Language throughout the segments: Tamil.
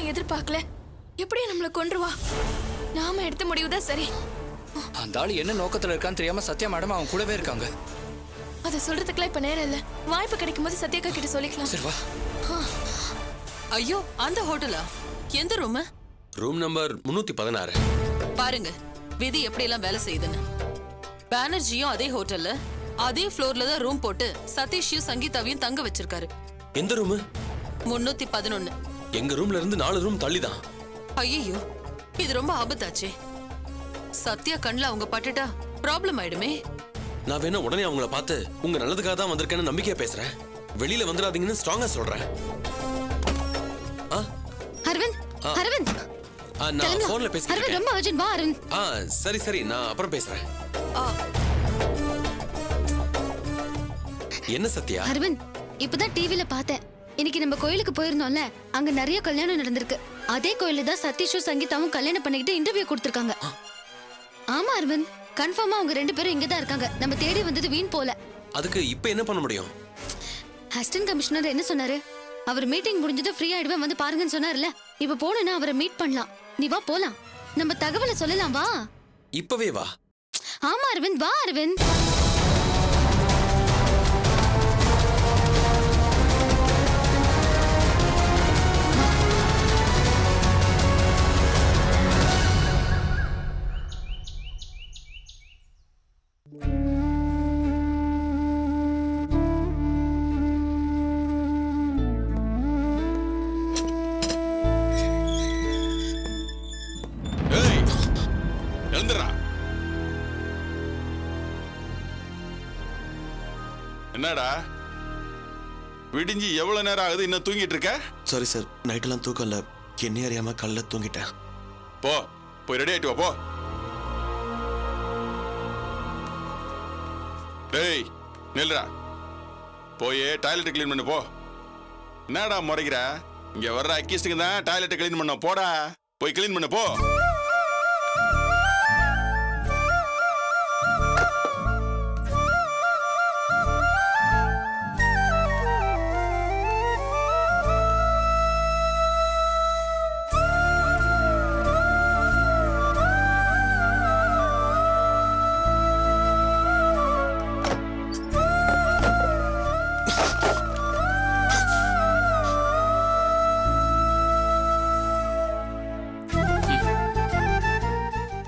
நான் எதிர்பார்க்கல. எப்படியும் நம்மள கொன்றுவா. நாம எடுத்த முடிவுதான் சரி. அந்த ஆளு என்ன நோக்கத்துல இருக்கான்னு தெரியாம சத்யா மேடம் அவன் கூடவே இருக்காங்க. அதை சொல்றதுக்குலாம் இப்ப நேரம் இல்ல. வாய்ப்பு கிடைக்கும் போது சத்யாக்கா கிட்ட சொல்லிக்கலாம். சரி வா. ஐயோ, அந்த ஹோட்டலா? எந்த ரூம்? Room number 316. பாருங்க விதி எப்படி எல்லாம் வேலை செய்யுதுன்னு. பானர்ஜியும் அதே ஹோட்டல்ல அதே ஃப்ளோர்ல தான் ரூம் போட்டு சதீஷையும் சங்கீதாவையும் தங்க வச்சிருக்காரு. எந்த ரூம்? 311. எங்க ரூம்ல இருந்து 4 ரூம் தள்ளிதான். ஐயோ, இது ரொம்ப ஆபத்தாச்சே. சத்யா கண்ணுல அவங்க பட்டுட்டா ப்ராப்ளம் ஆயிடுமே. நான் வேணா உடனே அவங்கள பார்த்து உங்க நல்லதுக்காக தான் வந்திருக்கேன்னு நம்பிக்கையா பேசுறேன். வெளியில வந்துடாதீங்கன்னு ஸ்ட்ராங்கா சொல்றேன். அரவிந்த், அரவிந்த், நான் போன்ல பேசிட்டு இருக்கேன். ரொம்ப அர்ஜென்ட், வா அரவிந்த். சரி சரி, நான் அப்புறம் பேசுறேன். என்ன சத்யா? அரவிந்த், இப்பதான் டிவில பார்த்தேன். இன்னைக்கு நம்ம கோயிலுக்கு போயிருந்தோம்ல, அங்க நிறைய கல்யாணம் நடந்திருக்கு. அதே கோயில்ல தான் சதீஷும் சங்கீதாவும் கல்யாணம் பண்ணிக்கிட்டு இன்டர்வியூ கொடுத்திருக்காங்க. ஆமா அரவிந்த், கன்ஃபார்மா அவங்க 2 பேரும் இங்க தான் இருக்காங்க. நம்ம தேடி வந்தது வீண் போல. அதுக்கு இப்ப என்ன பண்ண முடியும்? அசிஸ்டன்ட் கமிஷனர் என்ன சொன்னாரு? அவர் மீட்டிங் முடிஞ்சது ஃப்ரீ ஆயிடுவேன், வந்து பாருங்கன்னு சொன்னார்ல. இப்ப போனா அவரை மீட் பண்ணலாம். நீ வா போலாம். நம்ம தகவலை சொல்லலாம், வா. இப்பவே வா. ஆமா அரவிந்த், வா அரவிந்த். என்னடா விடிஞ்சி எவ்வளவு நேரம் ஆகுது, இன்னும் தூங்கிட்டு இருக்க? சாரி சார், நைட்டெல்லாம் தூக்கம் இல்ல. என்ன அறியாம கல்ல தூங்கிட்டேன். போய் ரெடி ஆயிட்டு வா. போ. டேய் நில்றா, போய் டாய்லெட் கிளீன் பண்ணு. போ. என்னடா முறைக்கிற? இங்க வர்ற அக்கிஸ்டுக்கு தான் டாய்லெட் கிளீன் பண்ண. போடா, போய் கிளீன் பண்ணு. போ.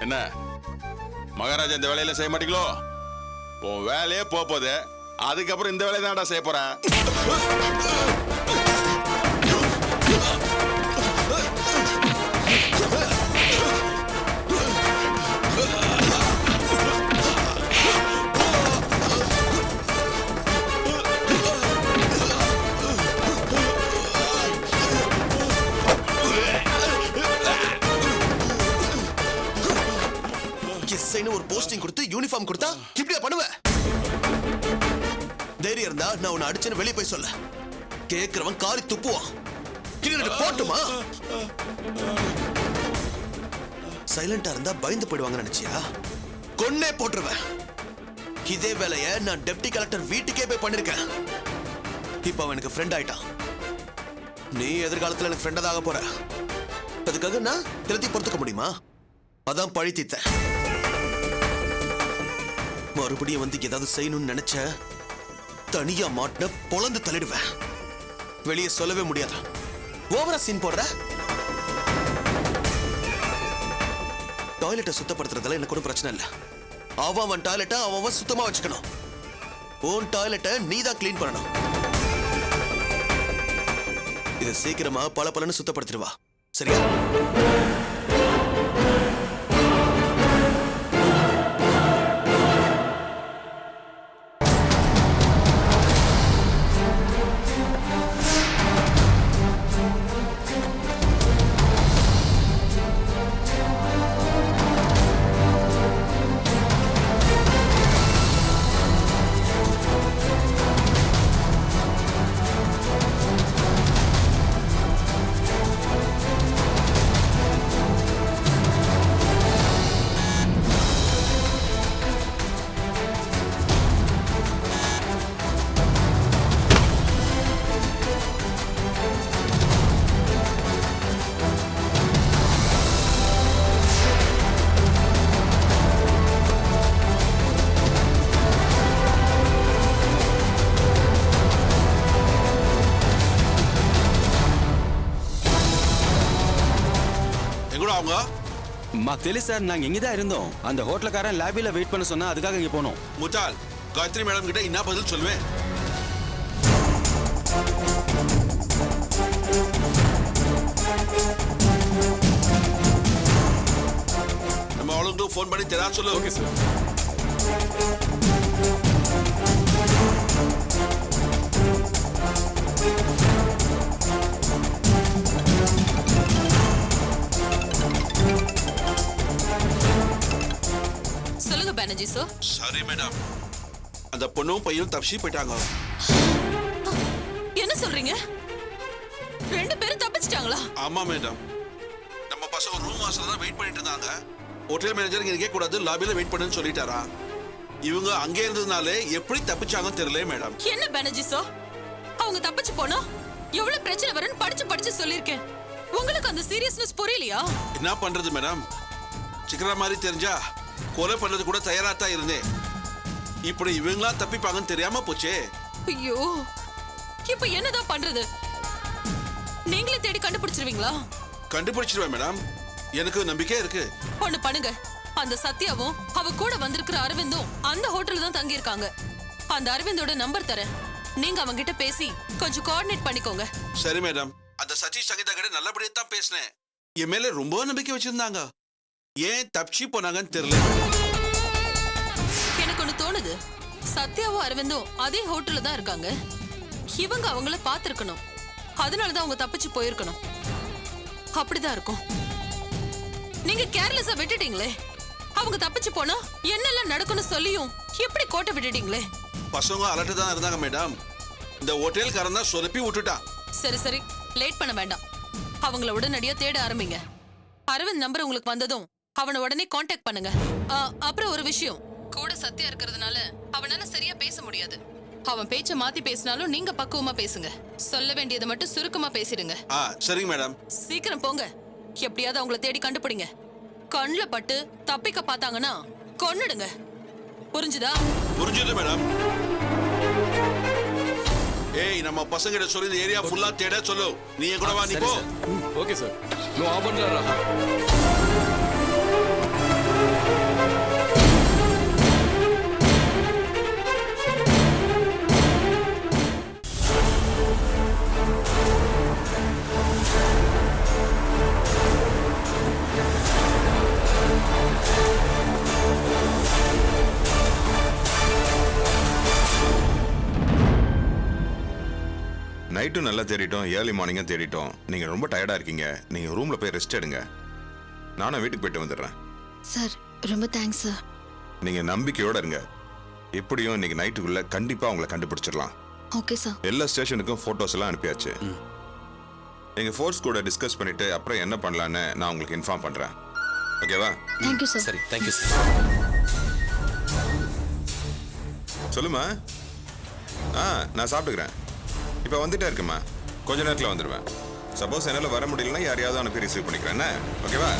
என்ன மகாராஜா, இந்த வேலையில செய்ய மாட்டீங்களோ? உன் வேலையே போகுது, அதுக்கப்புறம் இந்த வேலையை தான்டா செய்ய போற. ஒரு போஸ்டிங் கொடுத்து யூனிஃபார்ம் கொடுத்தா இப்படியா பண்ணுவ? தைரியம் இருந்தா நான் உன்னை அடிச்சுன்னு வெளியே போய் சொல்ல. கேக்குறவன் காரி துப்புவான். போட்டுமா? சைலண்டா இருந்தா பயந்து போயிடுவாங்க நினைச்சியா? கொன்னே போட்டுருவேன். இதே வேலைய நான் டெப்டி கலெக்டர் வீட்டுக்கே போய் பண்ணிருக்கேன். இப்ப அவன் எனக்கு ஃப்ரெண்ட் ஆயிட்டான். நீ எதிர்காலத்துல எனக்கு ஃப்ரெண்டா ஆக போற. அதுக்காக நான் திருத்தி பொறுத்துக்க முடியுமா? அதான் பழி தீத்த. மறுபடியும் வந்து ஏதாவது செய்யணும்னு நினைச்ச தனியா மாட்டின பொழந்து தள்ளிடுவேன். வெளியே சொல்லவே முடியாது. ஓவரா சீன் போடுற. டாய்லெட்டை சுத்தப்படுத்துறதுல எனக்கு ஒரு பிரச்சனை இல்ல. அவன் டாய்லெட்டை அவன் சுத்தமா வச்சுக்கணும். உன் டாய்லெட்டை நீ தான் கிளீன் பண்ணணும். இதை சீக்கிரமா பலன்னு சுத்தப்படுத்திடுவா, சரியா? கூட அவங்க మాకు తెలుసు సార్ நாங்க இங்க தான் இருந்தோம் அந்த ஹோட்டல்காரன் லாபில வெயிட் பண்ண சொன்னா அதுக்காக இங்க போனோம் முட்டாள் காயத்ரி மேடம் கிட்ட என்ன பதில் சொல்லுவேன் நம்ம அவளுக்கு ஃபோன் பண்ணி தெரா சொல்லு. Okay sir. சொல்லுங்க பானர்ஜி சார். சாரி மேடம், அந்த பொண்ணும் பையனும் தப்பிச்சு போயிட்டாங்க. என்ன சொல்றீங்க? ரெண்டு பேரும் தப்பிச்சிட்டாங்களா? ஆமா மேடம், நம்ம பசங்க ரூம் வாசல்ல தான் வெயிட் பண்ணிட்டு இருந்தாங்க. ஹோட்டல் மேனேஜர் இங்க இருக்க கூடாது, லாபில வெயிட் பண்ணுன்னு சொல்லிட்டாரா. இவங்க அங்கே இருந்ததுனாலே எப்படி தப்பிச்சாங்கன்னு தெரியல மேடம். என்ன பானர்ஜி சார், அவங்க தப்பிச்சு போனா எவ்வளவு பிரச்சனை வரும்னு படிச்சு சொல்லிருக்கேன். உங்களுக்கு அந்த சீரியஸ்னஸ் புரியலையா? என்ன பண்றது மேடம், சிக்கரா மாதிரி தெரிஞ்சா கொலை பண்றது கூட தயாரா தான் இருந்தேன். இப்படி இவங்களா தப்பிப்பாங்கன்னு தெரியாம போச்சே. ஐயோ, இப்ப என்னதான் பண்றது? நீங்களே தேடி கண்டுபிடிச்சிருவீங்களா? கண்டுபிடிச்சிருவேன் மேடம், எனக்கு நம்பிக்கை இருக்கு. ஒண்ணு பண்ணுங்க, அந்த சத்யாவும் அவ கூட வந்திருக்கிற அரவிந்தும் அந்த ஹோட்டல்ல தான் தங்கி இருக்காங்க. அந்த அரவிந்தோட நம்பர் தரேன், நீங்க அவங்க கிட்ட பேசி கொஞ்சம் கோஆர்டினேட் பண்ணிக்கோங்க. சரி மேடம். அந்த சதீஷ் சங்கீதா கிட்ட நல்லபடியா தான் பேசினேன். என் மேல ரொம்ப நம்பிக்கை வச்சிருந்தாங்க. ஏன் தப்பிச்சு போனாங்கன்னு தெரியல. எனக்கு ஒண்ணு தோணுது, சத்யாவும் அரவிந்தும் அதே ஹோட்டல்ல தான் இருக்காங்க. இவங்க அவங்கள பாத்துருக்கணும், அதனாலதான் அவங்க தப்பிச்சு போயிருக்கணும். அப்படிதான் இருக்கும். நீங்க கேர்லெஸ்ஸா விட்டுட்டீங்களே. அவங்க தப்பிச்சு போனா என்னெல்லாம் நடக்கும்னு சொல்லியும் எப்படி கோட்டை விட்டுட்டீங்களே. பசங்க அலர்ட் தான் இருந்தாங்க மேடம். இந்த ஹோட்டல்காரன் தான் சொதப்பி விட்டுட்டான். சரி சரி, லேட் பண்ண வேண்டாம். அவங்கள உடனடியா தேட ஆரம்பிங்க. அரவிந்த் நம்பர் உங்களுக்கு வந்ததும் அவனை உடனே காண்டாக்ட் பண்ணுங்க. அப்புறம் ஒரு விஷயம், கூட சத்யா இருக்கிறதுனால அவனால சரியா பேச முடியாது. அவன் பேச்ச மாத்தி பேசினாலும் நீங்க பக்குவமா பேசுங்க. சொல்ல வேண்டியதை மட்டும் சுருக்கமா பேசிடுங்க. சரிங்க மேடம். சீக்கிரம் போங்க, எப்படியாவது அவங்கள தேடி கண்டுபிடிங்க. கண்ணுல பட்டு தப்பிக்க பார்த்தாங்கன்னா கொன்னுடுங்க. புரிஞ்சுதா? புரிஞ்சுது மேடம். ஏய், நம்ம பசங்க கிட்ட சொல்லி இந்த ஏரியா ஃபுல்லா தேட சொல்லு. நீ கூட வா, நீ போ. Okay sir. நோ ஆபன்றாரா. நைட்டும் நல்லா தேடிட்டோம், ஏர்லி மார்னிங்கும் தேடிட்டோம். நீங்கள் ரொம்ப டயர்டாக இருக்கீங்க, நீங்கள் ரூமில் போய் ரெஸ்ட் எடுங்க. நானும் வீட்டுக்கு போயிட்டு வந்துடுறேன். சார் ரொம்ப தேங்க்ஸ் சார். நீங்கள் நம்பிக்கையோடு இருங்க. எப்படியும் இன்னைக்கு நைட்டுக்குள்ளே கண்டிப்பாக அவங்கள கண்டுபிடிச்சிடலாம். Okay sir. எல்லா ஸ்டேஷனுக்கும் ஃபோட்டோஸ் எல்லாம் அனுப்பியாச்சு. எங்கள் ஃபோர்ஸ் கூட டிஸ்கஸ் பண்ணிவிட்டு அப்புறம் என்ன பண்ணலான்னு நான் உங்களுக்கு இன்ஃபார்ம் பண்ணுறேன். ஓகேவா? Thank you sir. சரி, தேங்க்யூ சார். சொல்லுமா. நான் சாப்பிட்டுக்கிறேன். இப்போ வந்துட்டே இருக்குமா, கொஞ்ச நேரத்தில் வந்துடுவேன். சப்போஸ் என்னால் வர முடியலன்னா யாரையாவது அனுப்பி ரிசீவ் பண்ணிக்கிறேன். என்ன? ஓகேவா?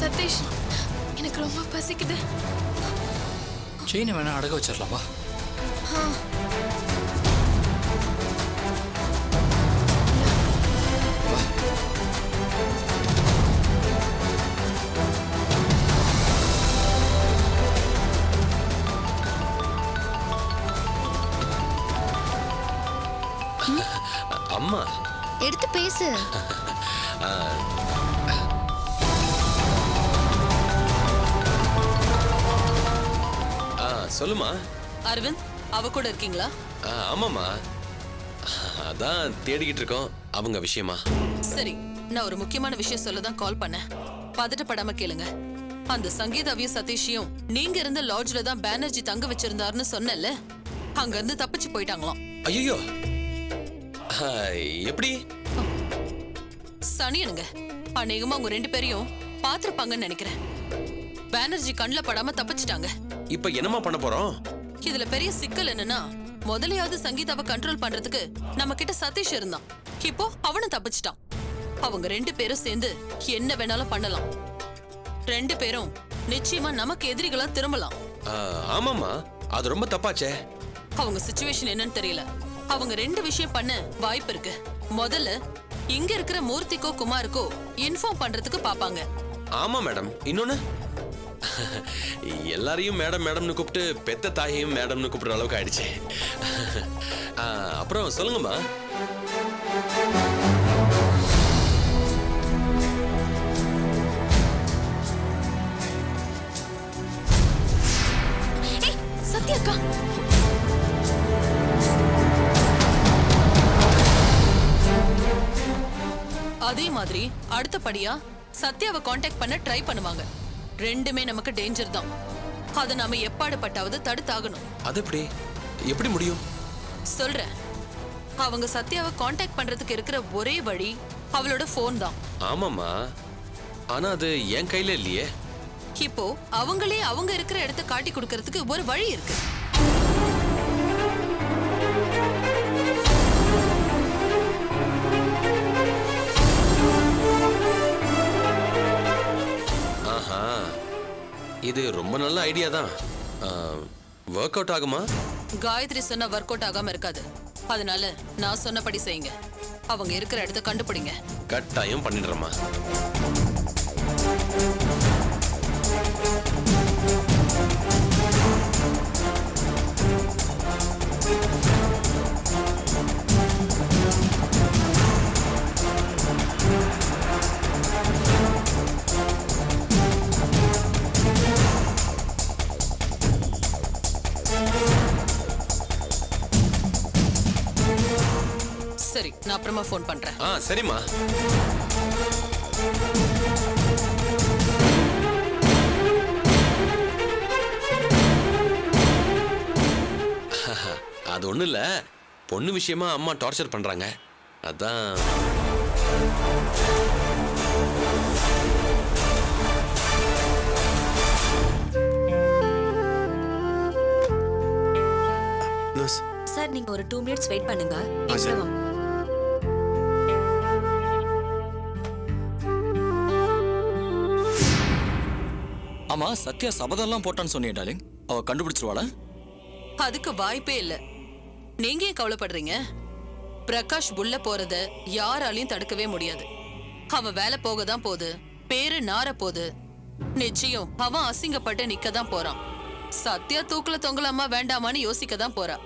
சதீஷ், எனக்கு ரொம்ப பசிக்குது. செயினை வேணா அடக வச்சிடலாமா? அம்மா எடுத்து பேசு. சொல்லுமா. அரவிந்த், அவ கூட இருக்கீங்களா? ஆமாம்மா, அதான் தேடிக்கிட்டு இருக்கோம் அவங்க விஷயமா. சரி, நான் ஒரு முக்கியமான விஷயம் சொல்ல தான் கால் பண்ணேன். பதட்டப்படாம கேளுங்க. அந்த சங்கீதாவையும் சதீஷையும் நீங்க இருந்த லாட்ஜ்ல தான் பானர்ஜி தங்க வச்சிருந்தாருன்னு சொன்னல. அங்க இருந்து தப்பிச்சு போயிட்டாங்களாம். ஐயோ, எப்படி? சனியனுங்க, அநேகமா அவங்க 2 பேரையும் பாத்திருப்பாங்கன்னு நினைக்கிறேன். பானர்ஜி கண்ணுல படாம தப்பிச்சிட்டாங்க. இப்ப என்னமா பண்ண போறோம்? இதுல பெரிய சிக்கல் என்னன்னா, முதலையாவது சங்கீதாவை கண்ட்ரோல் பண்றதுக்கு நம்ம கிட்ட சதீஷ் இருந்தான். இப்போ அவனும் தப்பிச்சிட்டான். அவங்க 2 பேரும் சேர்ந்து என்ன வேணாலும் பண்ணலாம். 2 பேரும் நிச்சயமா நமக்கு எதிரிகளா திரும்பலாம். ஆமாமா, அது ரொம்ப தப்பாச்சே. அவங்க சிச்சுவேஷன் என்னன்னு தெரியல. அவங்க 2 விஷயம் பண்ண வாய்ப்பு இருக்கு. முதல்ல இங்க இருக்கிற மூர்த்திக்கோ குமாருக்கோ இன்ஃபார்ம் பண்றதுக்கு பாப்பாங்க. ஆமா மேடம். இன்னொன்னு, எல்லாரையும் மேடம் மேடம்னு கூப்பிட்டு பெத்த தாயையும் மேடம்னு கூப்பிடுற அளவுக்கு ஆயிடுச்சு. அப்புறம் சொல்லுங்கம்மா. சத்யாக்கா, அதே மாதிரி அடுத்தபடியா சத்யாவை காண்டாக்ட் பண்ண ட்ரை பண்ணுவாங்க. 2மே நமக்கு டேஞ்சர் தான். அதை நாம எப்பாடுபட்டாவது தடுத்தாகணும். அது எப்படி முடியும்? சொல்றேன். அவங்க சத்யாவை காண்டாக்ட் பண்றதுக்கு இருக்கிற ஒரே வழி அவளோட போன் தான். ஆமாமா, ஆனா அது என் கையில இல்லையே. இப்போ அவங்களே அவங்க இருக்கிற இடத்த காட்டி கொடுக்கறதுக்கு ஒரு வழி இருக்கு. ஆஹா, இது ரொம்ப நல்ல ஐடியா தான். ஒர்க் அவுட் ஆகுமா? காயத்ரி சொன்ன ஒர்க் அவுட் ஆகாம இருக்காது. அதனால நான் சொன்னபடி செய்யுங்க. அவங்க இருக்கிற இடத்த கண்டுபிடிங்க. கட்டாயம் பண்ணிடுறமா. சரி, நான் அப்புறமா ஃபோன் பண்றேன். சரிம்மா. அது ஒண்ணும் இல்ல, பொண்ணு விஷயமா அம்மா டார்ச்சர் பண்றாங்க, அதான். சார், நீங்க ஒரு 2 மினிட்ஸ் வெயிட் பண்ணுங்க. ஆமா, சத்யா சபதம்லாம் போட்டான்னு சொன்னியே டார்லிங், அவ கண்டுபிடிச்சிருவாளா? அதுக்கு வாய்ப்பே இல்ல. நீங்க ஏன் கவலைப்படுறீங்க? பிரகாஷ் உள்ள போறத யாராலையும் தடுக்கவே முடியாது. அவன் வேலை போக தான் போகுது, பேரு நார போகுது. நிச்சயம் அவன் அசிங்கப்பட்டு நிக்க தான் போறான். சத்யா தூக்குல தொங்கலாமா வேண்டாமான்னு யோசிக்க தான் போறா.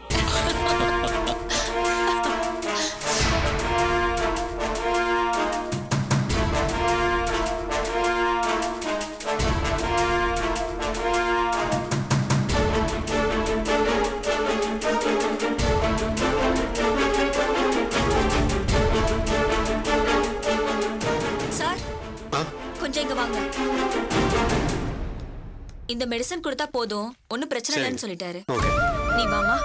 சார், கொஞ்சம் இங்க வாங்க. இந்த மெடிசன் கொடுத்தா போதும், ஒன்னும் பிரச்சனை இல்லைன்னு சொல்லிட்டாரு. நீ வாமா.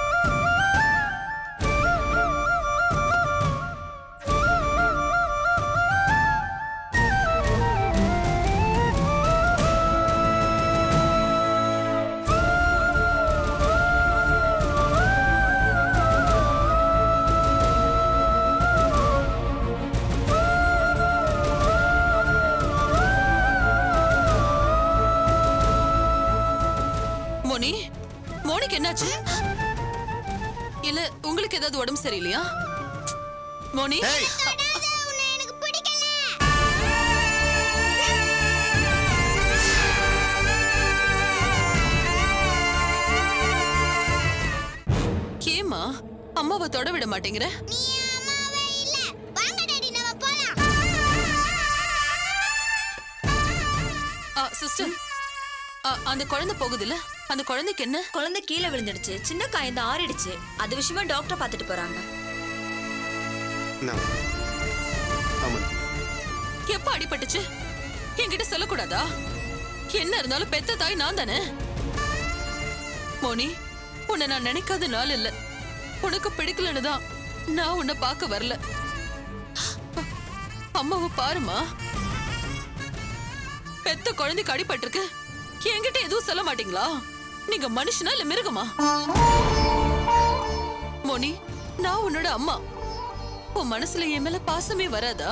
மோனிக்கு என்னாச்சு? இல்ல உங்களுக்கு ஏதாவது உடம்பு சரியில்லையா? மோனி, கேமா அம்மாவை தொட விட மாட்டேங்கிற? சிஸ்டர், அந்த குழந்தை போகுதுல்ல, அந்த குழந்தைக்கு என்ன? குழந்தை கீழே விழுந்துடுச்சு, சின்ன காயம் தான், ஆறிடுச்சு. அது விஷயமா டாக்டர் பார்த்துட்டு போறாங்க. எப்ப அடிபட்டுச்சு? என்கிட்ட சொல்லக்கூடாதா? என்ன இருந்தாலும் பெத்த தாய் நான் தானே. மோனி, உன்னை நான் நினைக்காத நாள் இல்ல. உனக்கு பிடிக்கலன்னு தான் நான் உன்னை பார்க்க வரல. அம்மாவை பாருமா, பெத்த குழந்தைக்கு அடிபட்டிருக்கு, என்கிட்ட எதுவும் சொல்ல மாட்டீங்களா? நீங்க மனுஷனா இல்ல மிருகமா? மோனி, நான் உன்னோட அம்மா. உன் மனசுல என் மேல பாசமே வராதா?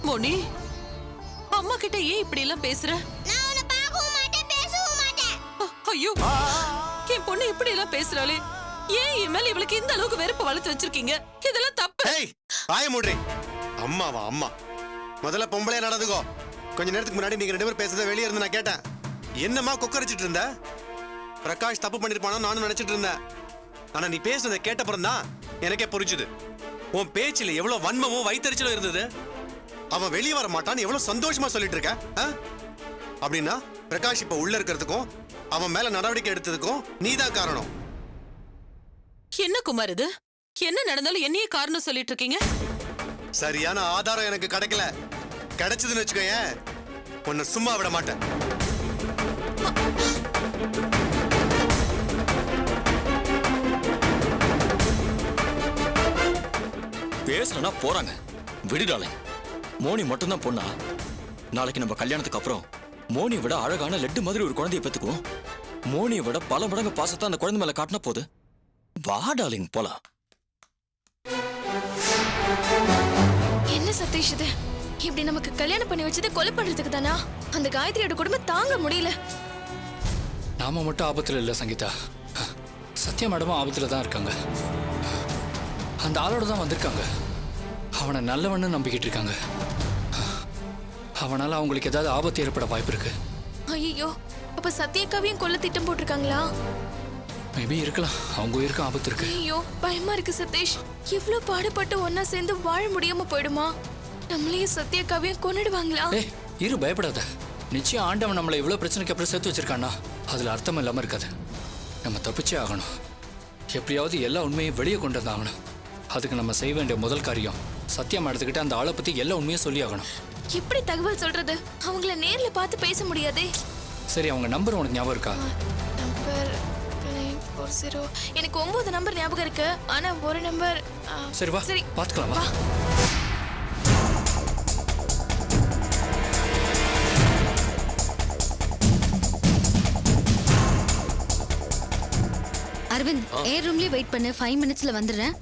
மோனி, அம்மா கிட்ட ஏன் இப்படி எல்லாம் பேசுற? ஐயோ, என் பொண்ணு இப்படி எல்லாம் பேசுறாளே, ஏன் என் மேல இவளுக்கு இந்த அளவுக்கு வெறுப்பு வளர்த்து வச்சிருக்கீங்க? இதெல்லாம் தப்பு. வாய மூடுறி. அம்மாவா அம்மா? முதல்ல பொம்பளையா நடந்துக்கோ. கொஞ்ச நேரத்துக்கு முன்னாடி நீங்க 2 பேரும் பேசுறத வெளியே இருந்து நான் கேட்டேன். என்னம்மா கொக்கரிச்சிட்டு இருந்த? பிரகாஷ் தப்பு பண்ணிருப்பானோ நானும் நினைச்சிட்டு இருந்தேன். ஆனா நீ பேசுறத கேட்டப்புறம் தான் எனக்கே புரிஞ்சுது. உன் பேச்சில எவ்வளவு வன்மமும் வைத்தறிச்சலும் இருந்தது. அவன் வெளியே வர மாட்டான்னு எவ்வளவு சந்தோஷமா சொல்லிட்டு இருக்க. அப்படின்னா பிரகாஷ் இப்ப உள்ள இருக்கிறதுக்கும் அவன் மேல நடவடிக்கை எடுத்ததுக்கும் நீதான் காரணம். என்ன குமார் இது? என்ன நடந்தாலும் என்னையே காரணம் சொல்லிட்டு இருக்கீங்க? சரியான ஆதாரம் எனக்கு கிடைக்கல. கிடைச்சதுன்னு வச்சுக்கோயேன், உன்னை சும்மா விட மாட்டேன். பேசலனா போறாங்க, விடுடாலே. மோனி மட்டும்தான் பொண்ணா? நாளைக்கு நம்ம கல்யாணத்துக்கு அப்புறம் மோனியை விட அழகான லட்டு மாதிரி ஒரு குழந்தைய பெத்துக்குவோம். மோனியை விட பல மடங்கு பாசத்தை அந்த குழந்தை மேல காட்டினா போது. வா டார்லிங், போலாம். என்ன சதீஷ் இது? இப்படி நமக்கு கல்யாணம் பண்ணி வச்சதை கொலை பண்றதுக்கு தானா? அந்த காயத்ரியோட குடும்பம் தாங்க முடியல. நாம மட்டும் ஆபத்துல இல்ல சங்கீதா, சத்யா மேடமும் ஆபத்துல தான் இருக்காங்க. அந்த ஆளோட தான் வந்திருக்காங்க. அவனை நல்லவன்னு நம்பிக்கிட்டு இருக்காங்க. அவனால அவங்களுக்கு ஏதாவது ஆபத்து ஏற்பட வாய்ப்பு இருக்கு. ஐயோ, அப்ப சத்யாக்காவையும் கொல்ல திட்டம் போட்டிருக்காங்களா? மேபி இருக்கலாம். அவங்க உயிருக்கு ஆபத்து இருக்கு. ஐயோ, பயமா இருக்கு சதீஷ். இவ்ளோ பாடுபட்டு ஒன்னா சேர்ந்து வாழ முடியாம போயிடுமா? நம்மளையும் சத்யாக்காவையும் கொன்னுடுவாங்களா? ஏய், இரு, பயப்படாத. நிச்சயம் ஆண்டவன் நம்மளை இவ்வளவு பிரச்சனைக்கு அப்புறம் சேர்த்து வச்சிருக்கானா அதுல அர்த்தம் இல்லாம இருக்காது. நம்ம தப்பிச்சே ஆகணும். எப்படியாவது எல்லா உண்மையும் வெளியே கொண்டு வந்தாகணும். அதுக்கு நம்ம செய்ய வேண்டிய முதல் காரியம் சத்யா மேடத்துக்கிட்ட அந்த ஆளை பத்தி எல்லா உண்மையும் சொல்லி ஆகணும். எப்படி தகவல் சொல்றது? அவங்கள நேர்ல பார்த்து பேச முடியாதே. சரி, அவங்க நம்பர் உனக்கு ஞாபகம் இருக்கா? நம்பர் 940. எனக்கு 9 நம்பர் ஞாபகம் இருக்கு, ஆனா ஒரு நம்பர். சரி வா, சரி பாத்துக்கலாம் வா. அரவிந்த், ஏர் ரூம்லயே வெயிட் பண்ணு, 5 மினிட்ஸ்ல வந்துடுறேன்.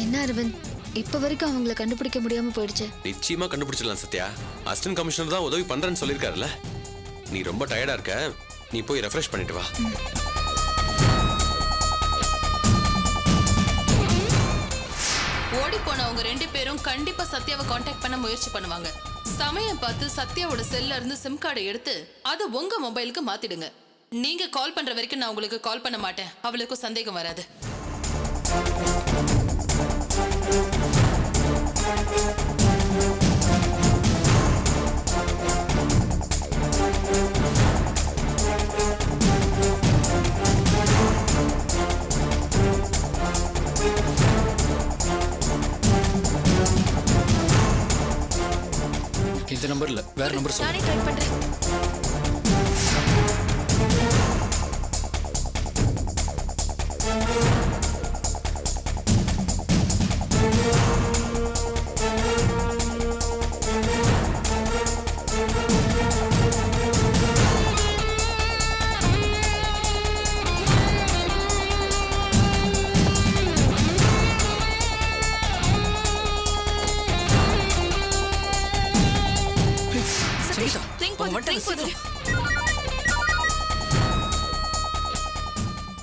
என்ன அரவிந்த், இப்ப வரைக்கும் அவங்கள கண்டுபிடிக்க முடியாம போயிடுச்சு. நிச்சயமா கண்டுபிடிச்சிடலாம் சத்யா. அசிஸ்டன்ட் கமிஷனர் தான் உதவி பண்றேன்னு சொல்லிருக்காருல்ல. நீ ரொம்ப டயர்டா இருக்க, நீ போய் ரெஃப்ரெஷ் பண்ணிட்டு வா. ஓடி போனவங்க 2 பேரும் கண்டிப்பா சத்யாவை காண்டாக்ட் பண்ண முயற்சி பண்ணுவாங்க. சமயம் பார்த்து சத்யாவோட செல்ல இருந்து சிம் கார்டை எடுத்து அது உங்க மொபைலுக்கு மாத்திடுங்க. நீங்க கால் பண்ற வரைக்கும் நான் உங்களுக்கு கால் பண்ண மாட்டேன். அவளுக்கும் சந்தேகம் வராது. இந்த நம்பர் இல்ல, வேற நம்பர் சொல்லு. நானே ட்ரை பண்றேன்.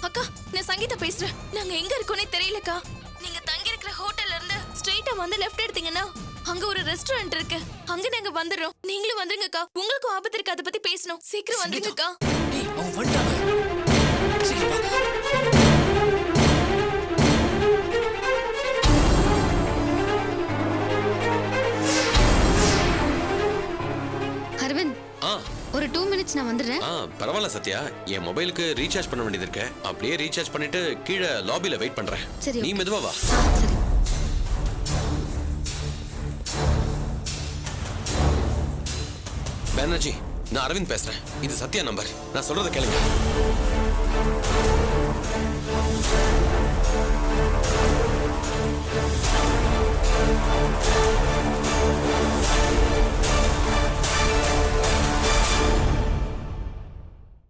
அக்கா, நான் சங்கீதா பேசுறேன். நாங்க எங்க இருக்கோனே தெரியலக்கா. நீங்க தங்கி இருக்கிற ஹோட்டல்ல இருந்து ஸ்ட்ரைட்டா வந்து லெஃப்ட் எடுத்தீங்கன்னா அங்க ஒரு ரெஸ்டாரண்ட் இருக்கு. அங்க நாங்க வந்துடுறோம். நீங்களும் வந்துருங்கக்கா. உங்களுக்கும் ஆபத்து இருக்கு, அதை பத்தி பேசணும். சீக்கிரம் வந்துருங்கக்கா. அவங்க வந்துட்டாங்க. சீக்கிரம் வா. அரவிந்த், ஒரு 2 மினிட்ஸ் நான் வந்து வந்துடுறேன். பரவாயில்ல சத்யா, என் மொபைலுக்கு ரீசார்ஜ் பண்ண வேண்டியது இருக்கு. அப்படியே ரீசார்ஜ் பண்ணிட்டு கீழே லாபில வெயிட் பண்றேன். சரி, நீ okay. மெதுவா வா. சரி. பானர்ஜி, நான் அரவிந்த் பேசுறேன். இது சத்யா நம்பர். நான் சொல்றத கேளுங்க.